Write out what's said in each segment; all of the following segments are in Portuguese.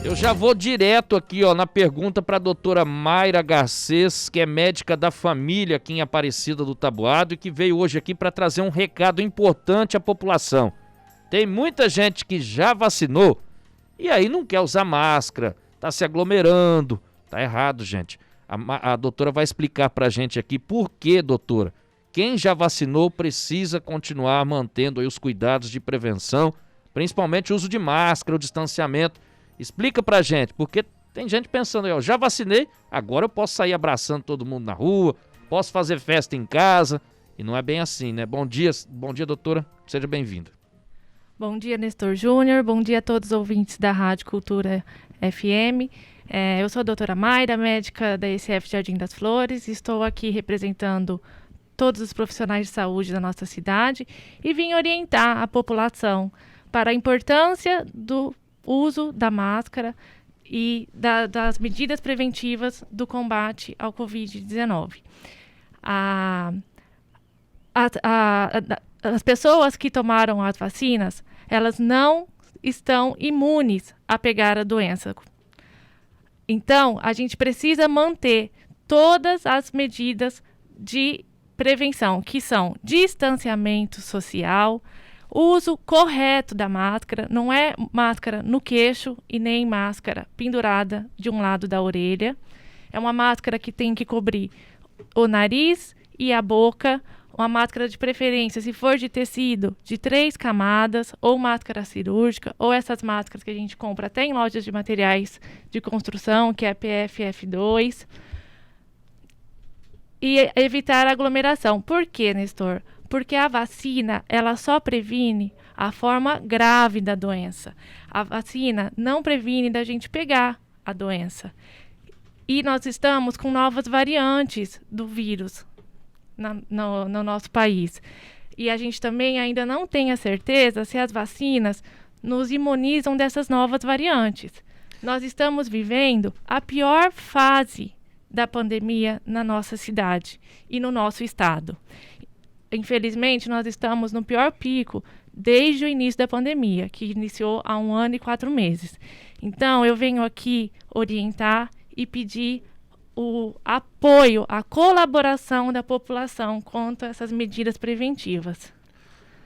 Eu já vou direto aqui, ó, na pergunta para a doutora Mayra Garcês, que é médica da família aqui em Aparecida do Taboado e que veio hoje aqui para trazer um recado importante à população. Tem muita gente que já vacinou e aí não quer usar máscara, tá se aglomerando. Tá errado, gente. A doutora vai explicar pra gente aqui por que, doutora. Quem já vacinou precisa continuar mantendo aí os cuidados de prevenção, principalmente o uso de máscara, o distanciamento. Explica pra gente, porque tem gente pensando aí, ó, já vacinei, agora eu posso sair abraçando todo mundo na rua, posso fazer festa em casa, e não é bem assim, né? Bom dia, doutora, seja bem-vinda. Bom dia, Nestor Júnior, bom dia a todos os ouvintes da Rádio Cultura FM. Eu sou a doutora Mayra, médica da ECF Jardim das Flores, estou aqui representando todos os profissionais de saúde da nossa cidade e vim orientar a população para a importância do uso da máscara e das medidas preventivas do combate ao Covid-19. As pessoas que tomaram as vacinas, elas não estão imunes a pegar a doença. Então, a gente precisa manter todas as medidas de prevenção, que são distanciamento social, uso correto da máscara, não é máscara no queixo e nem máscara pendurada de um lado da orelha. É uma máscara que tem que cobrir o nariz e a boca, uma máscara de preferência, se for de tecido, de 3 camadas, ou máscara cirúrgica, ou essas máscaras que a gente compra até em lojas de materiais de construção, que é PFF2. E evitar a aglomeração. Por quê, Nestor? Porque a vacina, ela só previne a forma grave da doença. A vacina não previne da gente pegar a doença. E nós estamos com novas variantes do vírus no nosso país. E a gente também ainda não tem a certeza se as vacinas nos imunizam dessas novas variantes. Nós estamos vivendo a pior fase da pandemia na nossa cidade e no nosso estado. Infelizmente, nós estamos no pior pico desde o início da pandemia, que iniciou há 1 ano e 4 meses. Então, eu venho aqui orientar e pedir o apoio, a colaboração da população contra essas medidas preventivas.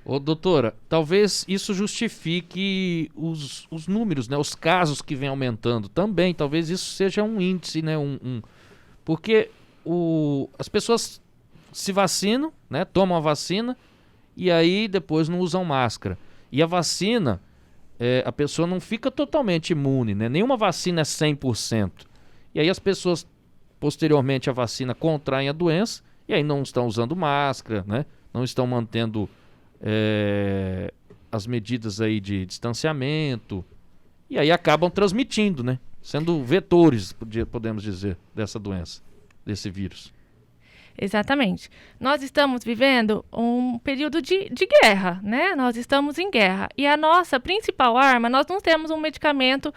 Ô, doutora, talvez isso justifique os números, né? Os casos que vêm aumentando também. Talvez isso seja um índice, né? Porque as pessoas se vacinam, né? Tomam a vacina e aí depois não usam máscara. E a vacina, a pessoa não fica totalmente imune, né? Nenhuma vacina é 100%. E aí as pessoas, posteriormente à vacina, contraem a doença e aí não estão usando máscara, né? Não estão mantendo as medidas aí de distanciamento e aí acabam transmitindo, né? Sendo vetores, podemos dizer, dessa doença, desse vírus. Exatamente. Nós estamos vivendo um período de guerra, né? Nós estamos em guerra. E a nossa principal arma, nós não temos um medicamento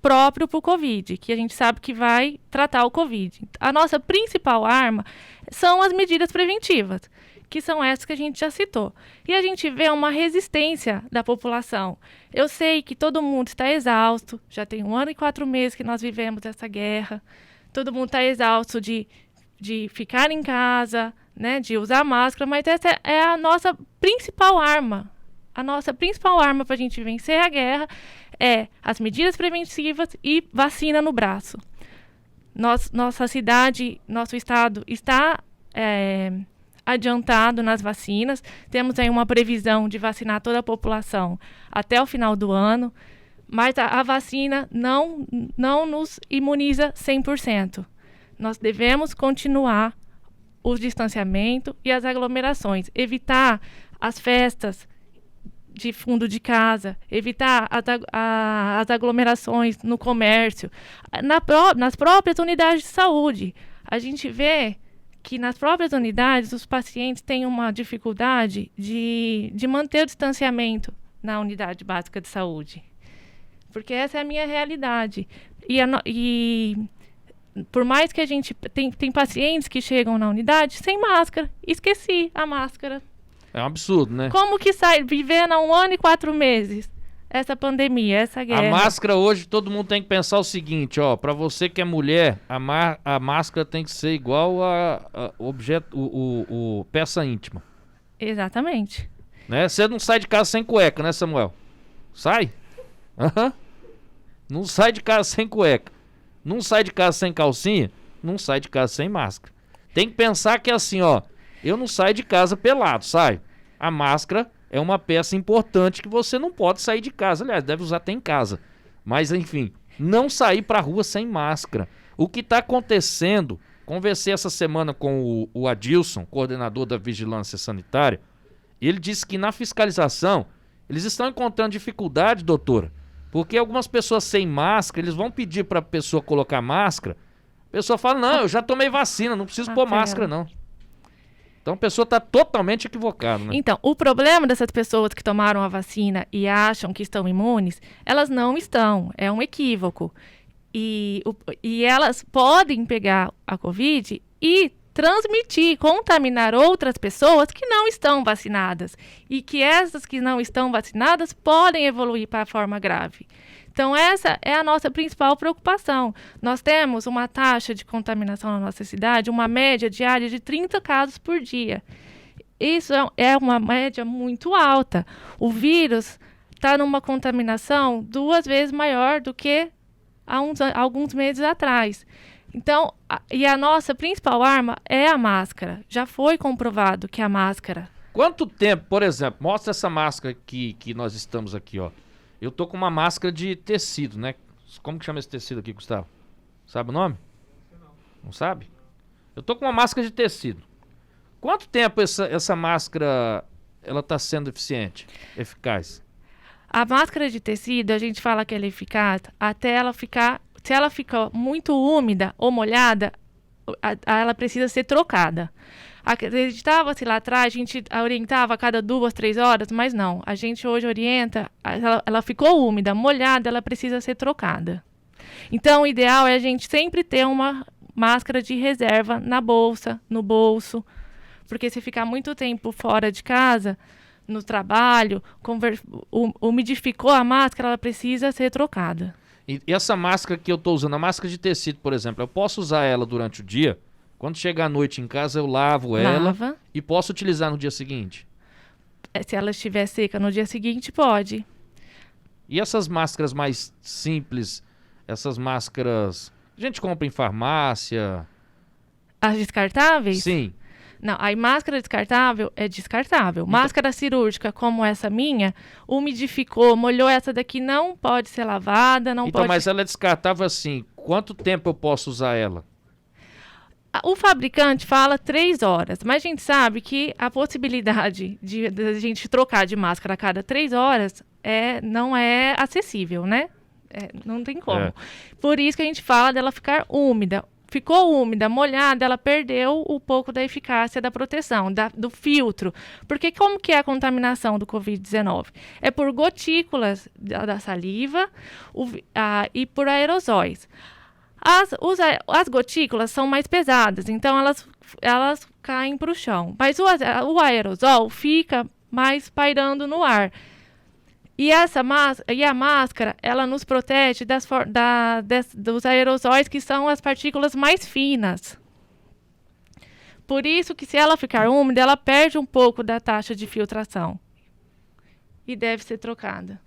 próprio para o Covid, que a gente sabe que vai tratar o Covid. A nossa principal arma são as medidas preventivas, que são essas que a gente já citou. E a gente vê uma resistência da população. Eu sei que todo mundo está exausto, já tem 1 ano e 4 meses que nós vivemos essa guerra, todo mundo está exausto de ficar em casa, né, de usar máscara, mas essa é a nossa principal arma. A nossa principal arma para a gente vencer a guerra é as medidas preventivas e vacina no braço. Nossa cidade, nosso estado está adiantado nas vacinas. Temos aí uma previsão de vacinar toda a população até o final do ano, mas a vacina não nos imuniza 100%. Nós devemos continuar o distanciamento e as aglomerações, evitar as festas de fundo de casa, evitar as aglomerações no comércio, nas próprias unidades de saúde. A gente vê que nas próprias unidades os pacientes têm uma dificuldade de manter o distanciamento na unidade básica de saúde, porque essa é a minha realidade. E por mais que a gente tem pacientes que chegam na unidade sem máscara, esqueci a máscara. É um absurdo, né? Como que sai vivendo há 1 ano e 4 meses essa pandemia, essa guerra. A máscara hoje, todo mundo tem que pensar o seguinte, ó, pra você que é mulher, a máscara tem que ser igual a objeto, o peça íntima, Exatamente. né? Você não sai de casa sem cueca, né, Samuel? Sai? Aham. Não sai de casa sem cueca. Não sai de casa sem calcinha, não sai de casa sem máscara. Tem que pensar que é assim, ó, eu não saio de casa pelado, saio. A máscara é uma peça importante que você não pode sair de casa. Aliás, deve usar até em casa. Mas, enfim, não sair pra rua sem máscara. O que tá acontecendo, conversei essa semana com o Adilson, coordenador da Vigilância Sanitária, e ele disse que na fiscalização, eles estão encontrando dificuldade, doutora, porque algumas pessoas sem máscara, eles vão pedir pra pessoa colocar máscara, a pessoa fala, não, eu já tomei vacina, não preciso pôr máscara, não. Então a pessoa está totalmente equivocada, né? Então, o problema dessas pessoas que tomaram a vacina e acham que estão imunes, elas não estão. É um equívoco. E elas podem pegar a Covid e transmitir, contaminar outras pessoas que não estão vacinadas. E que essas que não estão vacinadas podem evoluir para a forma grave. Então, essa é a nossa principal preocupação. Nós temos uma taxa de contaminação na nossa cidade, uma média diária de 30 casos por dia. Isso é uma média muito alta. O vírus está numa contaminação 2 vezes maior do que há alguns meses atrás. Então, e a nossa principal arma é a máscara. Já foi comprovado que a máscara... Quanto tempo, por exemplo, mostra essa máscara que nós estamos aqui, ó. Eu tô com uma máscara de tecido, né? Como que chama esse tecido aqui, Gustavo? Sabe o nome? Não sabe? Eu tô com uma máscara de tecido. Quanto tempo essa máscara ela tá sendo eficaz? A máscara de tecido, a gente fala que ela é eficaz até ela ficar... Se ela fica muito úmida ou molhada, ela precisa ser trocada. Acreditava-se lá atrás, a gente orientava a cada 2, 3 horas, mas não. A gente hoje orienta, ela ficou úmida, molhada, ela precisa ser trocada. Então, o ideal é a gente sempre ter uma máscara de reserva na bolsa, no bolso, porque se ficar muito tempo fora de casa, no trabalho, umidificou a máscara, ela precisa ser trocada. E essa máscara que eu tô usando, a máscara de tecido, por exemplo, eu posso usar ela durante o dia? Quando chegar à noite em casa, eu lavo ela e posso utilizar no dia seguinte? Se ela estiver seca no dia seguinte, pode. E essas máscaras mais simples, essas máscaras que a gente compra em farmácia? As descartáveis? Sim. Não, a máscara descartável é descartável. Então, máscara cirúrgica, como essa minha, umidificou, molhou, essa daqui não pode ser lavada, não então, pode... mas ela é descartável assim, quanto tempo eu posso usar ela? O fabricante fala 3 horas, mas a gente sabe que a possibilidade de a gente trocar de máscara a cada 3 horas não é acessível, né? Não tem como. Por isso que a gente fala dela ficar úmida. Ficou úmida, molhada, ela perdeu um pouco da eficácia da proteção, do filtro. Porque como que é a contaminação do Covid-19? É por gotículas da saliva e por aerosóis. As gotículas são mais pesadas, então elas caem para o chão. Mas o aerosol fica mais pairando no ar. E a máscara, ela nos protege dos aerosóis, que são as partículas mais finas. Por isso que se ela ficar úmida, ela perde um pouco da taxa de filtração. E deve ser trocada.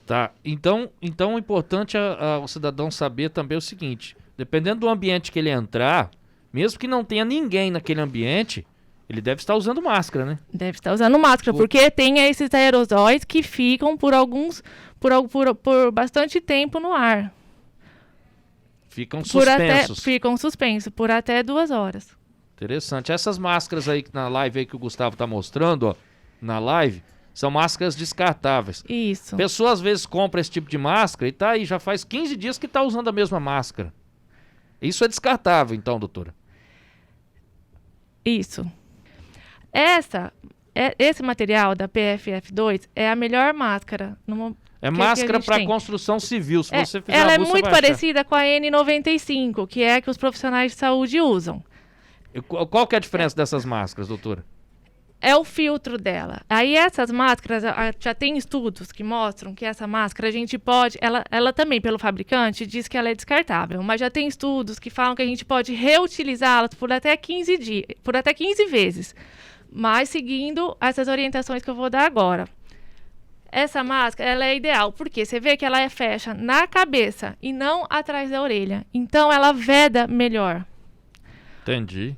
Tá, então o importante é o cidadão saber também o seguinte, dependendo do ambiente que ele entrar, mesmo que não tenha ninguém naquele ambiente, ele deve estar usando máscara, né? Deve estar usando máscara, porque tem esses aerosóis que ficam por bastante tempo no ar. Ficam suspensos. Ficam suspensos por até 2 horas. Interessante. Essas máscaras aí na live aí que o Gustavo tá mostrando, ó, na live, são máscaras descartáveis. Isso. A pessoa às vezes compra esse tipo de máscara e tá aí, já faz 15 dias que tá usando a mesma máscara. Isso é descartável, então, doutora? Isso. Esse material da PFF2 é a melhor máscara. É máscara para construção civil. Se você fizer ela a é busca, muito parecida com a N95, que é a que os profissionais de saúde usam. Qual que é a diferença dessas máscaras, doutora? É o filtro dela. Aí essas máscaras, já tem estudos que mostram que essa máscara a gente pode, ela também pelo fabricante diz que ela é descartável, mas já tem estudos que falam que a gente pode reutilizá-las por até 15 dias, por até 15 vezes, mas seguindo essas orientações que eu vou dar agora. Essa máscara, ela é ideal, porque você vê que ela fecha na cabeça e não atrás da orelha. Então ela veda melhor. Entendi.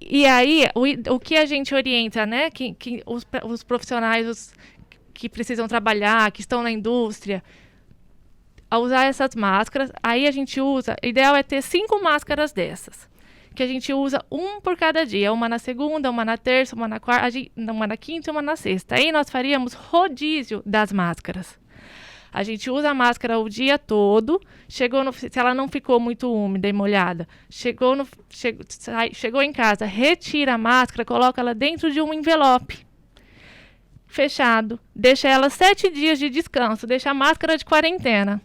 E aí, o que a gente orienta, né? Que os profissionais que precisam trabalhar, que estão na indústria, a usar essas máscaras. Aí a gente usa, o ideal é ter 5 máscaras dessas. Que a gente usa um por cada dia. Uma na segunda, uma na terça, uma na quarta, uma na quinta e uma na sexta. Aí nós faríamos rodízio das máscaras. A gente usa a máscara o dia todo, se ela não ficou muito úmida e molhada, chegou em casa, retira a máscara, coloca ela dentro de um envelope fechado, deixa ela 7 dias de descanso, deixa a máscara de quarentena,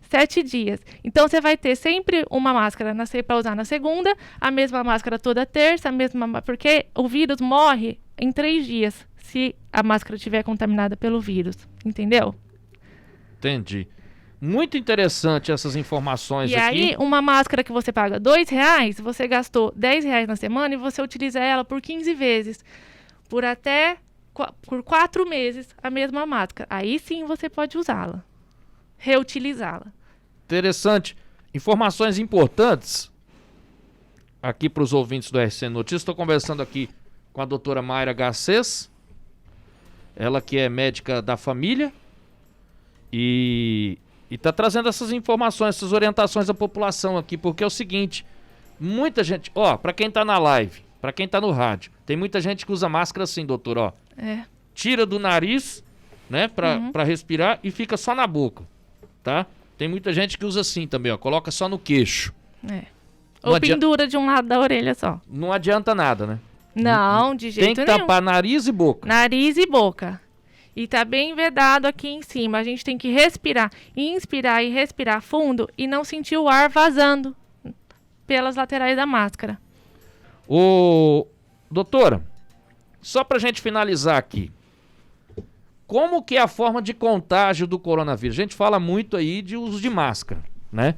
7 dias. Então você vai ter sempre uma máscara para usar na segunda, a mesma máscara toda terça, porque o vírus morre em 3 dias, se a máscara estiver contaminada pelo vírus, entendeu? Entendi. Muito interessante essas informações aqui. E aí, uma máscara que você paga R$2, você gastou R$10 na semana e você utiliza ela por 15 vezes. Por 4 meses, a mesma máscara. Aí sim você pode usá-la. Reutilizá-la. Interessante. Informações importantes aqui para os ouvintes do RCN Notícias. Estou conversando aqui com a doutora Mayra Garcês. Ela que é médica da família. E está trazendo essas informações, essas orientações à população aqui, porque é o seguinte, muita gente, para quem está na live, para quem está no rádio, tem muita gente que usa máscara assim, doutor, tira do nariz, né, para respirar e fica só na boca, tá? Tem muita gente que usa assim também, coloca só no queixo. Ou pendura de um lado da orelha só. Não adianta nada, né? Não, de jeito nenhum. Tem que tapar nariz e boca. Nariz e boca. E tá bem vedado aqui em cima. A gente tem que respirar, inspirar e respirar fundo e não sentir o ar vazando pelas laterais da máscara. Doutora, só pra gente finalizar aqui. Como que é a forma de contágio do coronavírus? A gente fala muito aí de uso de máscara, né?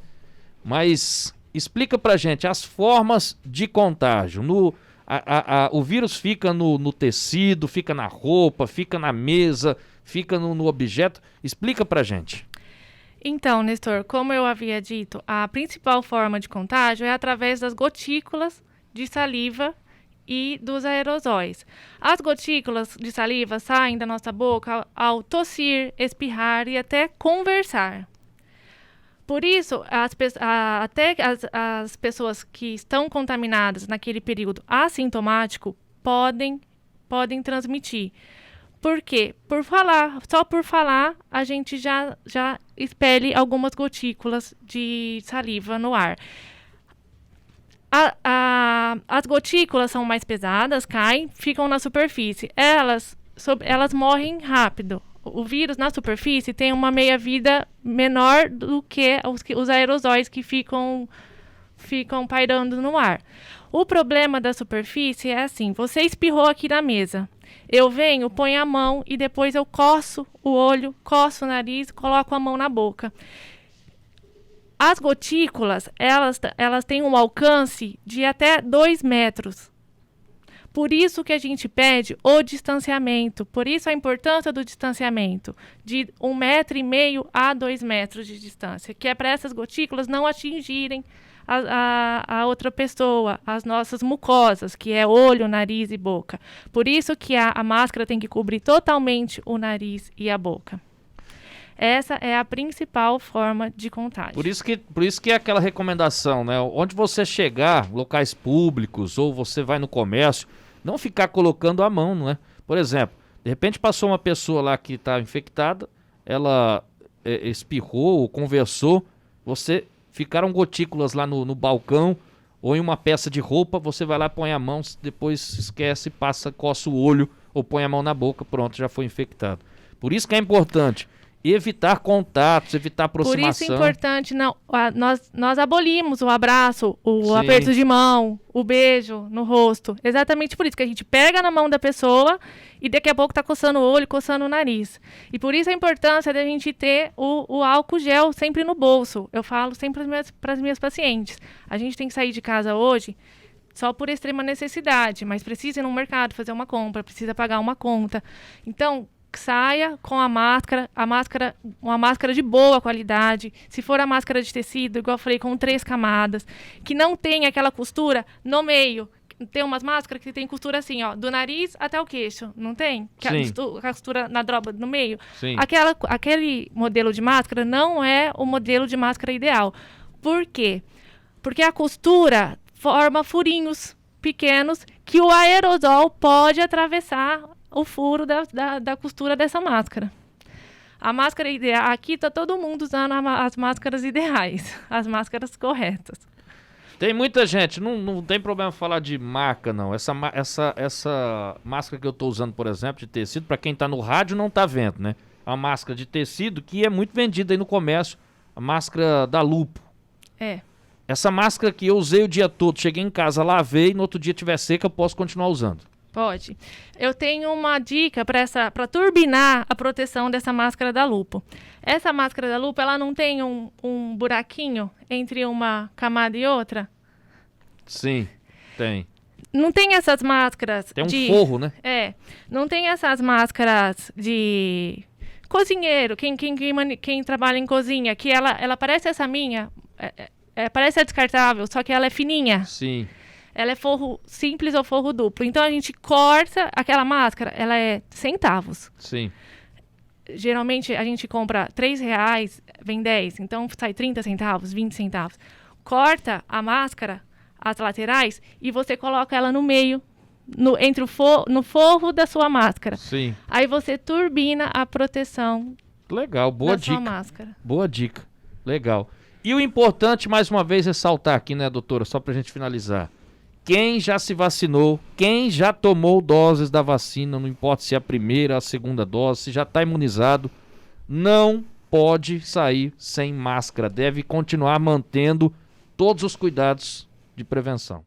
Mas explica pra gente as formas de contágio. O vírus fica no tecido, fica na roupa, fica na mesa, fica no objeto. Explica pra gente. Então, Nestor, como eu havia dito, a principal forma de contágio é através das gotículas de saliva e dos aerosóis. As gotículas de saliva saem da nossa boca ao tossir, espirrar e até conversar. Por isso, até as pessoas que estão contaminadas naquele período assintomático podem transmitir. Por quê? Só por falar, a gente já expele algumas gotículas de saliva no ar. As gotículas são mais pesadas, caem, ficam na superfície. Elas morrem rápido. O vírus na superfície tem uma meia-vida menor do que os aerosóis que ficam pairando no ar. O problema da superfície é assim, você espirrou aqui na mesa. Eu venho, ponho a mão e depois eu coço o olho, coço o nariz, coloco a mão na boca. As gotículas, elas têm um alcance de até 2 metros. Por isso que a gente pede o distanciamento, por isso a importância do distanciamento, de 1,5 metro a 2 metros de distância, que é para essas gotículas não atingirem a outra pessoa, as nossas mucosas, que é olho, nariz e boca. Por isso que a máscara tem que cobrir totalmente o nariz e a boca. Essa é a principal forma de contágio. Por isso que é aquela recomendação, né? Onde você chegar, locais públicos, ou você vai no comércio, não ficar colocando a mão, não é? Por exemplo, de repente passou uma pessoa lá que está infectada, ela espirrou ou conversou, ficaram gotículas lá no balcão ou em uma peça de roupa, você vai lá, põe a mão, depois esquece, passa, coça o olho ou põe a mão na boca, pronto, já foi infectado. Por isso que é importante evitar contatos, evitar Por aproximação. isso é importante, nós abolimos o abraço, o Sim. aperto de mão, o beijo no rosto. Exatamente por isso que a gente pega na mão da pessoa e daqui a pouco tá coçando o olho, coçando o nariz. E por isso a importância da gente ter o álcool gel sempre no bolso. Eu falo sempre para as minhas pacientes. A gente tem que sair de casa hoje só por extrema necessidade, mas precisa ir no mercado fazer uma compra, precisa pagar uma conta. Então, saia com uma máscara de boa qualidade. Se for a máscara de tecido, igual eu falei, com 3 camadas, que não tem aquela costura no meio. Tem umas máscaras que tem costura assim, ó, do nariz até o queixo, não tem? Sim. A costura na droga no meio. Sim. Aquele modelo de máscara não é o modelo de máscara ideal. Por quê? Porque a costura forma furinhos pequenos que o aerosol pode atravessar o furo da costura dessa máscara. A máscara ideal, aqui está todo mundo usando as máscaras ideais, as máscaras corretas. Tem muita gente, não tem problema falar de marca, não. Essa máscara que eu estou usando, por exemplo, de tecido, para quem está no rádio não está vendo, né? A máscara de tecido que é muito vendida aí no comércio, a máscara da Lupo. É. Essa máscara que eu usei o dia todo, cheguei em casa, lavei, no outro dia tiver seca, eu posso continuar usando. Pode. Eu tenho uma dica para turbinar a proteção dessa máscara da Lupo. Essa máscara da Lupo, ela não tem um buraquinho entre uma camada e outra? Sim, tem. Não tem essas máscaras Tem um forro, né? É. Não tem essas máscaras de cozinheiro, quem trabalha em cozinha, que ela parece essa minha, parece a descartável, só que ela é fininha. Sim. Ela é forro simples ou forro duplo. Então, a gente corta aquela máscara, ela é centavos. Sim. Geralmente, a gente compra R$3, vem 10. Então, sai 30 centavos, 20 centavos. Corta a máscara, as laterais, e você coloca ela no meio, no forro da sua máscara. Sim. Aí, você turbina a proteção Legal, boa dica. sua máscara. Boa dica. Legal. E o importante, mais uma vez, ressaltar aqui, né, doutora, só pra gente finalizar. Quem já se vacinou, quem já tomou doses da vacina, não importa se é a primeira, a segunda dose, se já está imunizado, não pode sair sem máscara. Deve continuar mantendo todos os cuidados de prevenção.